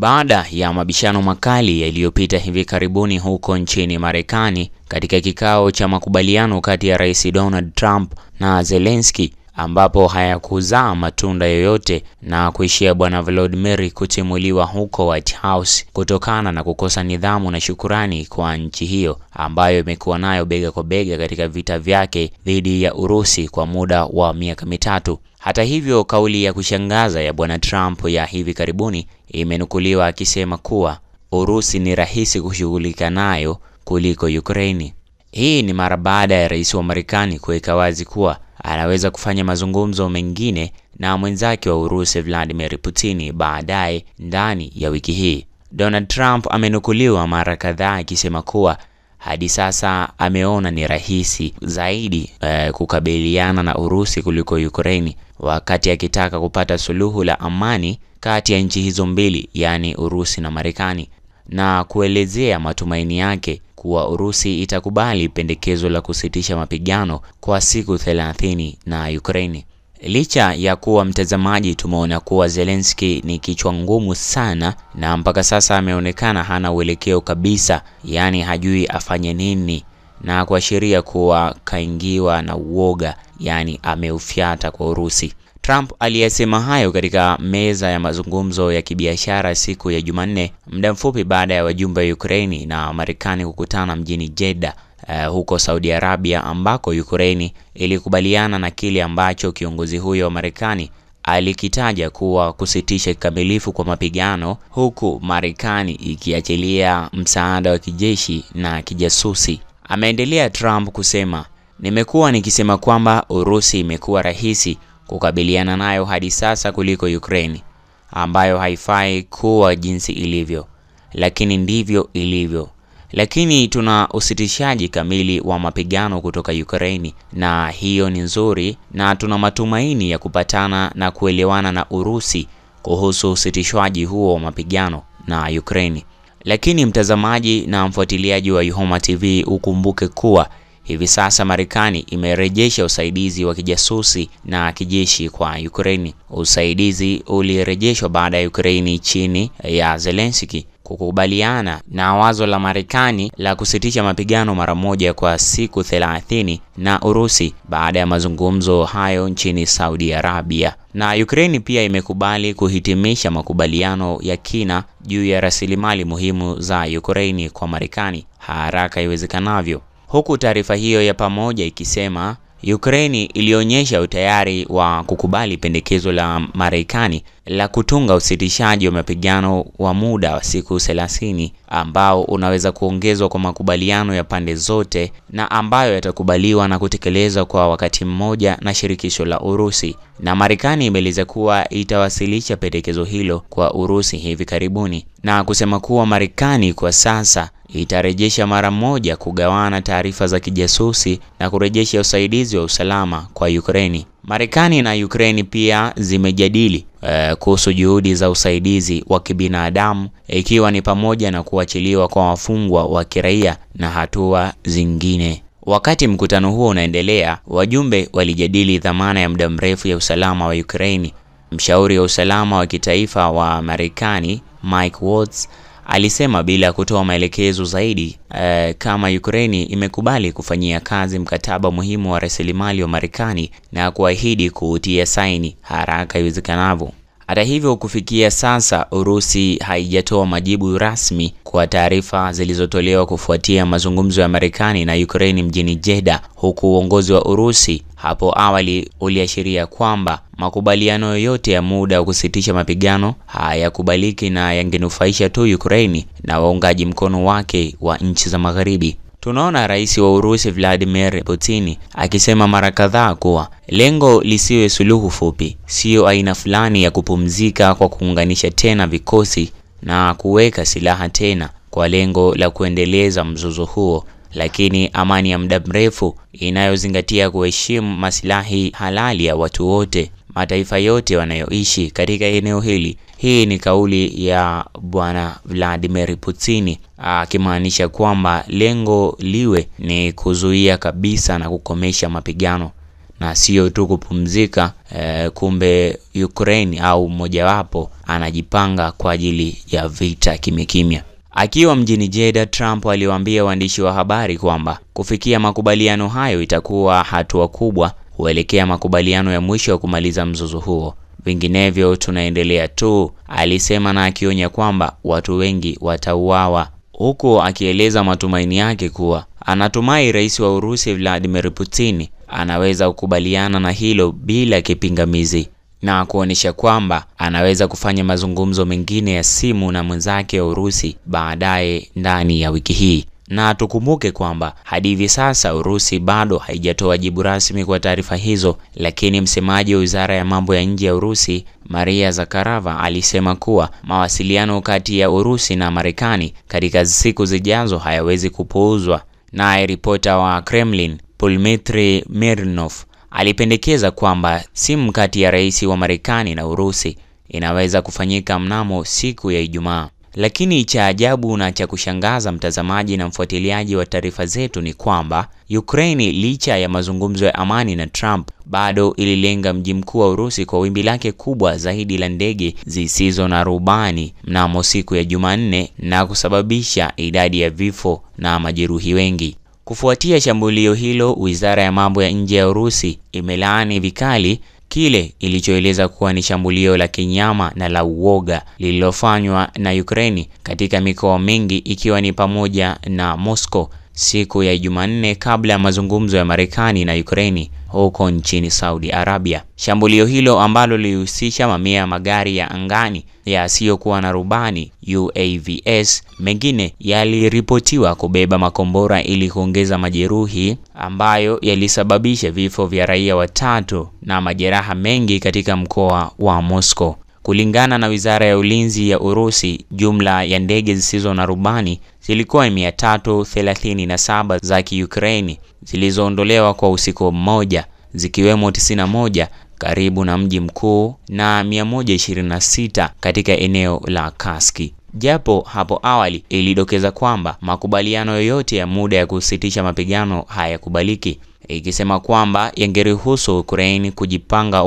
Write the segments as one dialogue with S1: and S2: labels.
S1: Baada ya mabishano makali yaliyopita hivi karibuni huko nchini Marekani katika kikao cha makubaliano kati ya Rais Donald Trump na Zelensky ambapo hayakuzaa matunda yoyote na kuishia Bwana Volodymyr kutimuliwa huko White House kutokana na kukosa nidhamu na shukurani kwa nchi hiyo ambayo imekuwa nayo bega kwa bega katika vita vyake dhidi ya Urusi kwa muda wa miaka mitatu. Hata hivyo, kauli ya kushangaza ya Bwana Trump ya hivi karibuni imenukuliwa akisema kuwa Urusi ni rahisi kushughulika nayo kuliko Ukraine. Hii ni mara baada ya rais wa Marekani kuweka wazi kuwa anaweza kufanya mazungumzo mengine na mwenzake wa Urusi Vladimir Putin baadaye ndani ya wiki hii. Donald Trump amenukuliwa mara kadhaa akisema kuwa hadi sasa ameona ni rahisi zaidi kukabiliana na Urusi kuliko Ukraine, wakati akitaka kupata suluhu la amani kati ya nchi hizo mbili, yani Urusi na Marekani, na kuelezea matumaini yake kuwa Urusi itakubali pendekezo la kusitisha mapigano kwa siku 30 na Ukraine. Licha ya kuwa mtazamaji, tumeona kuwa Zelensky ni kichwa ngumu sana na mpaka sasa ameonekana hana uelekeo kabisa, yani hajui afanye nini, na kuashiria kuwa kaingiwa na uoga, yani ameufyata kwa Urusi. Trump aliyesema hayo katika meza ya mazungumzo ya kibiashara siku ya Jumanne, muda mfupi baada ya wajumbe wa Ukraine na Marekani kukutana mjini Jeddah huko Saudi Arabia, ambako Ukraine ilikubaliana na kile ambacho kiongozi huyo wa Marekani alikitaja kuwa kusitisha kikamilifu kwa mapigano, huku Marekani ikiachilia msaada wa kijeshi na kijasusi. Ameendelea Trump kusema, "Nimekuwa nikisema kwamba Urusi imekuwa rahisi kukabiliana nayo hadi sasa kuliko Ukraine, ambayo haifai kuwa jinsi ilivyo, lakini ndivyo ilivyo. Lakini tuna usitishaji kamili wa mapigano kutoka Ukraine, na hiyo ni nzuri, na tuna matumaini ya kupatana na kuelewana na Urusi kuhusu usitishwaji huo wa mapigano na Ukraine." Lakini mtazamaji na mfuatiliaji wa Yuhoma TV, ukumbuke kuwa hivi sasa Marekani imerejesha usaidizi wa kijasusi na kijeshi kwa Ukraine. Usaidizi ulirejeshwa baada ya Ukraine chini ya Zelensky kukubaliana na wazo la Marekani la kusitisha mapigano mara moja kwa siku 30 na Urusi baada ya mazungumzo hayo nchini Saudi Arabia. Na Ukraine pia imekubali kuhitimisha makubaliano ya kina juu ya rasilimali muhimu za Ukraine kwa Marekani haraka iwezekanavyo, huku taarifa hiyo ya pamoja ikisema Ukraine ilionyesha utayari wa kukubali pendekezo la Marekani la kutunga usitishaji wa mapigano wa muda wa siku 30 ambao unaweza kuongezwa kwa makubaliano ya pande zote na ambayo yatakubaliwa na kutekelezwa kwa wakati mmoja na shirikisho la Urusi. Na Marekani imeeleza kuwa itawasilisha pendekezo hilo kwa Urusi hivi karibuni, na kusema kuwa Marekani kwa sasa itarejesha mara moja kugawana taarifa za kijasusi na kurejesha usaidizi wa usalama kwa Ukraine. Marekani na Ukraine pia zimejadili kuhusu juhudi za usaidizi wa kibinadamu, ikiwa ni pamoja na kuachiliwa kwa wafungwa wa kiraia na hatua zingine. Wakati mkutano huo unaendelea, wajumbe walijadili dhamana ya muda mrefu ya usalama wa Ukraine. Mshauri wa usalama wa kitaifa wa Marekani, Mike Waltz, alisema bila kutoa maelekezo zaidi kama Ukraine imekubali kufanyia kazi mkataba muhimu wa rasilimali wa Marekani na kuahidi kuutia saini haraka iwezekanavyo. Hata hivyo, kufikia sasa Urusi haijatoa majibu rasmi kwa taarifa zilizotolewa kufuatia mazungumzo ya Marekani na Ukraine mjini Jeddah, huku uongozi wa Urusi hapo awali uliashiria kwamba makubaliano yoyote ya muda wa kusitisha mapigano hayakubaliki na yangenufaisha tu Ukraine na waungaji mkono wake wa nchi za Magharibi. Tunaona rais wa Urusi Vladimir Putin akisema mara kadhaa kuwa lengo lisiwe suluhu fupi, sio aina fulani ya kupumzika kwa kuunganisha tena vikosi na kuweka silaha tena kwa lengo la kuendeleza mzozo huo, lakini amani ya muda mrefu inayozingatia kuheshimu maslahi halali ya watu wote, mataifa yote wanayoishi katika eneo hili. Hii ni kauli ya Bwana Vladimir Putin, akimaanisha kwamba lengo liwe ni kuzuia kabisa na kukomesha mapigano. na sio tu kupumzika. Kumbe Ukraine au mojawapo anajipanga kwa ajili ya vita kimya. Akiwa mjini Jeddah, Trump aliwaambia waandishi wa habari kwamba kufikia makubaliano hayo itakuwa hatua kubwa kuelekea makubaliano ya mwisho ya kumaliza mzozo huo. Vinginevyo tunaendelea tu, alisema, na akionya kwamba watu wengi watauawa, huku akieleza matumaini yake kuwa anatumai rais wa Urusi Vladimir Putin anaweza kukubaliana na hilo bila kipingamizi, na kuonesha kwamba anaweza kufanya mazungumzo mengine ya simu na mwenzake wa Urusi baadaye ndani ya wiki hii. Na tukumbuke kwamba hadi hivi sasa Urusi bado haijatoa jibu rasmi kwa taarifa hizo, lakini msemaji wa Wizara ya Mambo ya Nje ya Urusi, Maria Zakharova, alisema kuwa mawasiliano kati ya Urusi na Marekani katika siku zijazo hayawezi kupuuzwa. Naye ripota wa Kremlin, Dmitry Mironov, alipendekeza kwamba simu kati ya rais wa Marekani na Urusi inaweza kufanyika mnamo siku ya Ijumaa. Lakini cha ajabu na cha kushangaza, mtazamaji na mfuatiliaji wa taarifa zetu, ni kwamba Ukraine, licha ya mazungumzo ya amani na Trump, bado ililenga mji mkuu wa Urusi kwa wimbi lake kubwa zaidi la ndege zisizo na rubani mnamo siku ya Jumanne na kusababisha idadi ya vifo na majeruhi wengi. Kufuatia shambulio hilo, Wizara ya Mambo ya Nje ya Urusi imelaani vikali kile ilichoeleza kuwa ni shambulio la kinyama na la uoga lililofanywa na Ukraine katika mikoa mingi, ikiwa ni pamoja na Moscow siku ya Jumanne kabla ya mazungumzo ya Marekani na Ukraine huko nchini Saudi Arabia. Shambulio hilo ambalo lilihusisha mamia ya magari ya angani yasiyokuwa na rubani UAVs, mengine yaliripotiwa kubeba makombora ili kuongeza majeruhi, ambayo yalisababisha vifo vya raia watatu na majeraha mengi katika mkoa wa Moscow. Kulingana na Wizara ya Ulinzi ya Urusi, jumla ya ndege zisizo na rubani zilikuwa 337 za Kiukraini zilizoondolewa kwa usiku mmoja, zikiwemo 91 karibu na mji mkuu na 126 katika eneo la Kursk. Japo hapo awali ilidokeza kwamba makubaliano yoyote ya muda ya kusitisha mapigano hayakubaliki, ikisema kwamba yangeruhusu Ukraine kujipanga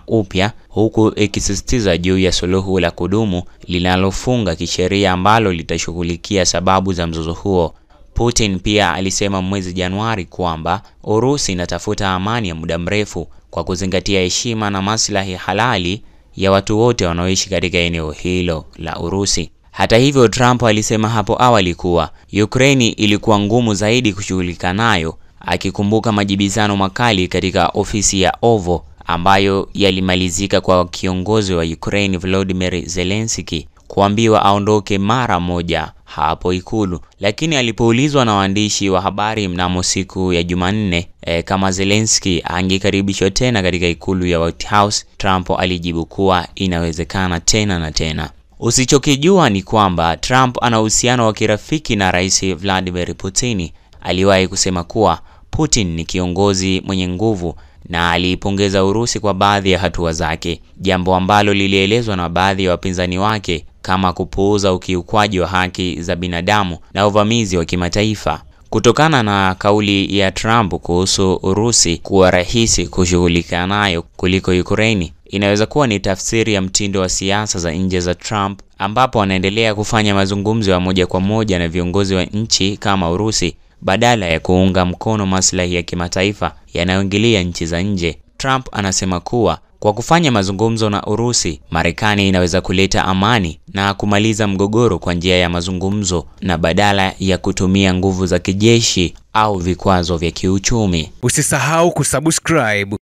S1: upya, huku ikisisitiza juu ya suluhu la kudumu linalofunga kisheria ambalo litashughulikia sababu za mzozo huo. Putin pia alisema mwezi Januari kwamba Urusi inatafuta amani ya muda mrefu kwa kuzingatia heshima na maslahi halali ya watu wote wanaoishi katika eneo hilo la Urusi. Hata hivyo, Trump alisema hapo awali kuwa Ukraine ilikuwa ngumu zaidi kushughulika nayo, akikumbuka majibizano makali katika ofisi ya Oval ambayo yalimalizika kwa kiongozi wa Ukraine Volodymyr Zelensky kuambiwa aondoke mara moja hapo ikulu. Lakini alipoulizwa na waandishi wa habari mnamo siku ya Jumanne kama Zelensky angekaribishwa tena katika ikulu ya White House, Trump alijibu kuwa inawezekana tena na tena. Usichokijua ni kwamba Trump ana uhusiano wa kirafiki na Rais Vladimir Putin. Aliwahi kusema kuwa Putin ni kiongozi mwenye nguvu na aliipongeza Urusi kwa baadhi ya hatua zake, jambo ambalo lilielezwa na baadhi ya wapinzani wake kama kupuuza ukiukwaji wa haki za binadamu na uvamizi wa kimataifa. Kutokana na kauli ya Trump kuhusu Urusi kuwa rahisi kushughulika nayo kuliko Ukraine, inaweza kuwa ni tafsiri ya mtindo wa siasa za nje za Trump, ambapo anaendelea kufanya mazungumzo ya moja kwa moja na viongozi wa nchi kama Urusi badala ya kuunga mkono maslahi ya kimataifa yanayoingilia nchi za nje. Trump anasema kuwa kwa kufanya mazungumzo na Urusi, Marekani inaweza kuleta amani na kumaliza mgogoro kwa njia ya mazungumzo na badala ya kutumia nguvu za kijeshi au vikwazo vya kiuchumi.
S2: Usisahau kusubscribe,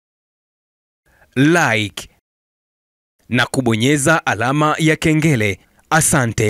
S2: like na kubonyeza alama ya kengele. Asante.